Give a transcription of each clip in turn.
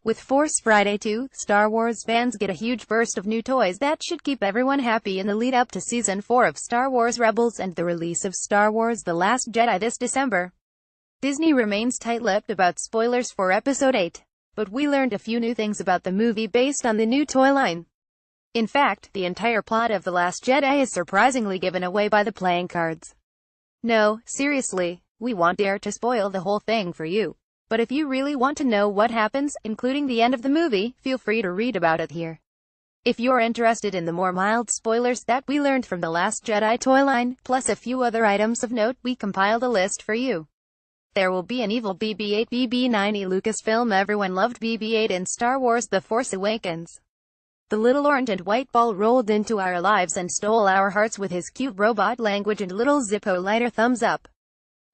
With Force Friday 2, Star Wars fans get a huge burst of new toys that should keep everyone happy in the lead-up to Season 4 of Star Wars Rebels and the release of Star Wars The Last Jedi this December. Disney remains tight-lipped about spoilers for Episode 8, but we learned a few new things about the movie based on the new toy line. In fact, the entire plot of The Last Jedi is surprisingly given away by the playing cards. No, seriously, we won't dare to spoil the whole thing for you. But if you really want to know what happens, including the end of the movie, feel free to read about it here. If you're interested in the more mild spoilers that we learned from The Last Jedi toy line, plus a few other items of note, we compiled a list for you. There will be an evil BB-8 BB-9E Lucasfilm. Everyone loved BB-8 in Star Wars The Force Awakens. The little orange and white ball rolled into our lives and stole our hearts with his cute robot language and little Zippo lighter thumbs up.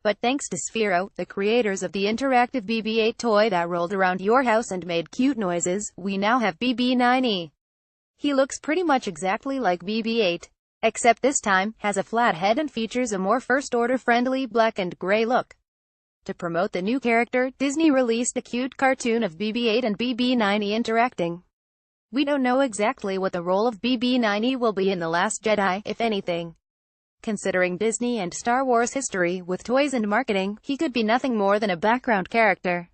But thanks to Sphero, the creators of the interactive BB-8 toy that rolled around your house and made cute noises, we now have BB-9E. He looks pretty much exactly like BB-8, except this time, has a flat head and features a more first-order friendly black and gray look. To promote the new character, Disney released a cute cartoon of BB-8 and BB-9E interacting. We don't know exactly what the role of BB-9E will be in The Last Jedi, if anything. Considering Disney and Star Wars history with toys and marketing, he could be nothing more than a background character.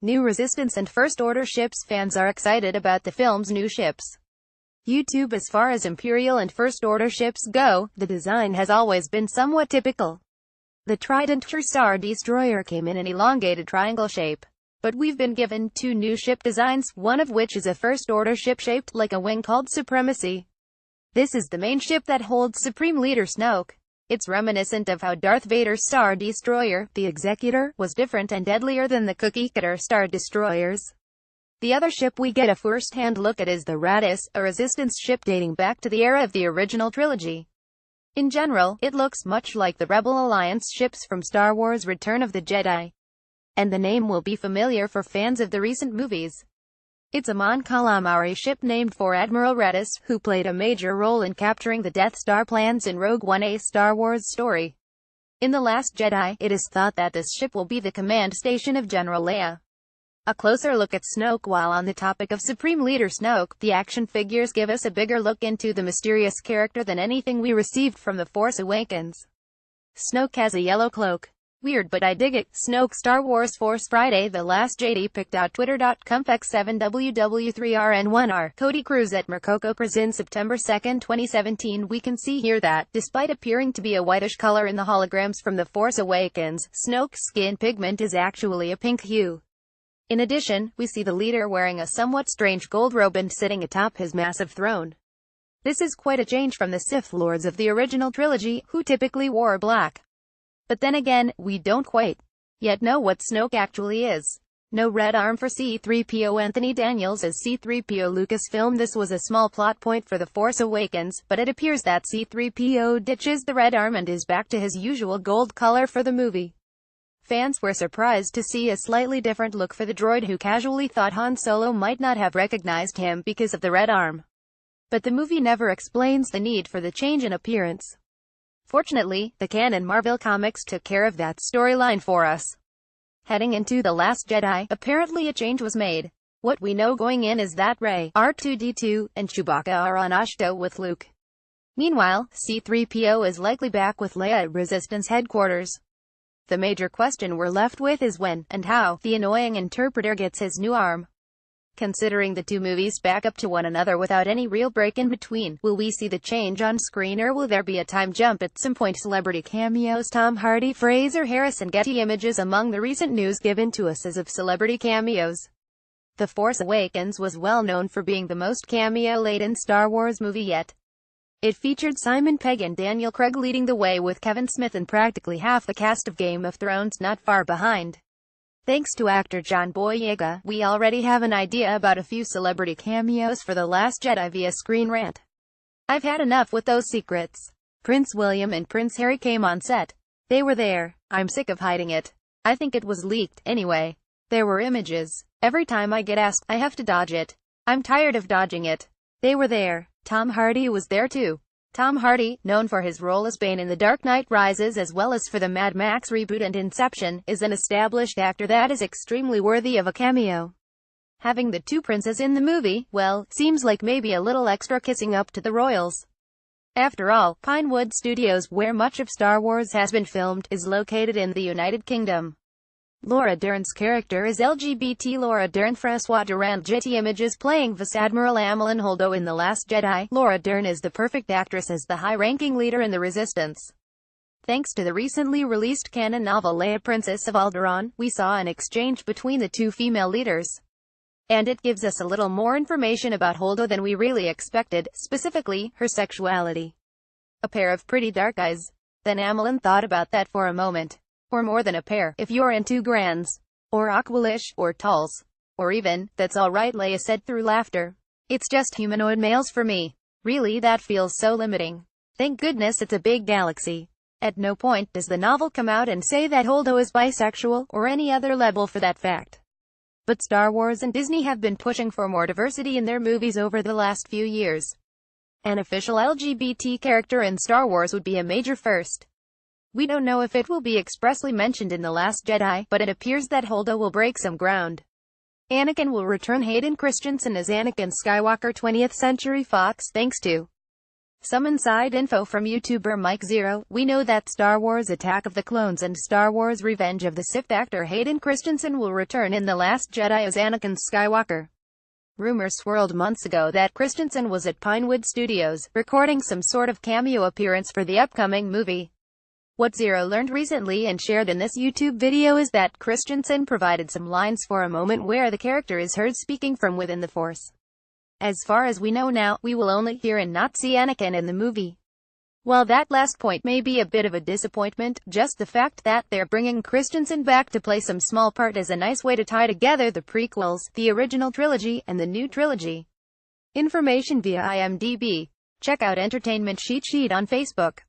New Resistance and First Order ships. Fans are excited about the film's new ships. YouTube. As far as Imperial and First Order ships go, the design has always been somewhat typical. The Trident Star Destroyer came in an elongated triangle shape. But we've been given two new ship designs, one of which is a First Order ship shaped like a wing called Supremacy. This is the main ship that holds Supreme Leader Snoke. It's reminiscent of how Darth Vader's Star Destroyer, the Executor, was different and deadlier than the cookie cutter Star Destroyers. The other ship we get a first-hand look at is the Raddus, a Resistance ship dating back to the era of the original trilogy. In general, it looks much like the Rebel Alliance ships from Star Wars Return of the Jedi. And the name will be familiar for fans of the recent movies. It's a Mon Calamari ship named for Admiral Raddus, who played a major role in capturing the Death Star plans in Rogue One, a Star Wars story. In The Last Jedi, it is thought that this ship will be the command station of General Leia. A closer look at Snoke. While on the topic of Supreme Leader Snoke, the action figures give us a bigger look into the mysterious character than anything we received from The Force Awakens. Snoke has a yellow cloak. Weird, but I dig it. Snoke. Star Wars Force Friday The Last JD picked out Twitter.com x7ww3rn1r. Cody Cruz at Mercoco presents September 2, 2017. We can see here that, despite appearing to be a whitish color in the holograms from The Force Awakens, Snoke's skin pigment is actually a pink hue. In addition, we see the leader wearing a somewhat strange gold robe and sitting atop his massive throne. This is quite a change from the Sith Lords of the original trilogy, who typically wore black. But then again, we don't quite yet know what Snoke actually is. No red arm for C-3PO. Anthony Daniels as C-3PO. Lucasfilm. This was a small plot point for The Force Awakens, but it appears that C-3PO ditches the red arm and is back to his usual gold color for the movie. Fans were surprised to see a slightly different look for the droid, who casually thought Han Solo might not have recognized him because of the red arm. But the movie never explains the need for the change in appearance. Fortunately, the canon Marvel Comics took care of that storyline for us. Heading into The Last Jedi, apparently a change was made. What we know going in is that Rey, R2-D2, and Chewbacca are on Ahch-To with Luke. Meanwhile, C-3PO is likely back with Leia at Resistance headquarters. The major question we're left with is when, and how, the annoying interpreter gets his new arm. Considering the two movies back up to one another without any real break in between, will we see the change on screen, or will there be a time jump at some point? Celebrity cameos. Tom Hardy, Fraser Harrison. Getty Images. Among the recent news given to us is of celebrity cameos. The Force Awakens was well known for being the most cameo-laden Star Wars movie yet. It featured Simon Pegg and Daniel Craig leading the way, with Kevin Smith and practically half the cast of Game of Thrones not far behind. Thanks to actor John Boyega, we already have an idea about a few celebrity cameos for The Last Jedi via Screen Rant. I've had enough with those secrets. Prince William and Prince Harry came on set. They were there. I'm sick of hiding it. I think it was leaked, anyway. There were images. Every time I get asked, I have to dodge it. I'm tired of dodging it. They were there. Tom Hardy was there too. Tom Hardy, known for his role as Bane in The Dark Knight Rises as well as for the Mad Max reboot and Inception, is an established actor that is extremely worthy of a cameo. Having the two princes in the movie, well, seems like maybe a little extra kissing up to the royals. After all, Pinewood Studios, where much of Star Wars has been filmed, is located in the United Kingdom. Laura Dern's character is LGBT. Laura Dern François Durand Getty Images playing Vice Admiral Amilyn Holdo in The Last Jedi. Laura Dern is the perfect actress as the high-ranking leader in the Resistance. Thanks to the recently released canon novel Leia, Princess of Alderaan, we saw an exchange between the two female leaders. And it gives us a little more information about Holdo than we really expected, specifically, her sexuality. A pair of pretty dark eyes. Then Amilyn thought about that for a moment. Or more than a pair, if you're into grands. Or aqualish, or talls. Or even, that's alright, Leia said through laughter. It's just humanoid males for me. Really, that feels so limiting. Thank goodness it's a big galaxy. At no point does the novel come out and say that Holdo is bisexual, or any other label for that fact. But Star Wars and Disney have been pushing for more diversity in their movies over the last few years. An official LGBT character in Star Wars would be a major first. We don't know if it will be expressly mentioned in The Last Jedi, but it appears that Holdo will break some ground. Anakin will return. Hayden Christensen as Anakin Skywalker. 20th Century Fox. Thanks to some inside info from YouTuber Mike Zero, we know that Star Wars Attack of the Clones and Star Wars Revenge of the Sith actor Hayden Christensen will return in The Last Jedi as Anakin Skywalker. Rumors swirled months ago that Christensen was at Pinewood Studios, recording some sort of cameo appearance for the upcoming movie. What Zero learned recently and shared in this YouTube video is that Christensen provided some lines for a moment where the character is heard speaking from within the Force. As far as we know now, we will only hear and not see Anakin in the movie. While that last point may be a bit of a disappointment, just the fact that they're bringing Christensen back to play some small part is a nice way to tie together the prequels, the original trilogy, and the new trilogy. Information via IMDb. Check out Entertainment Cheat Sheet on Facebook.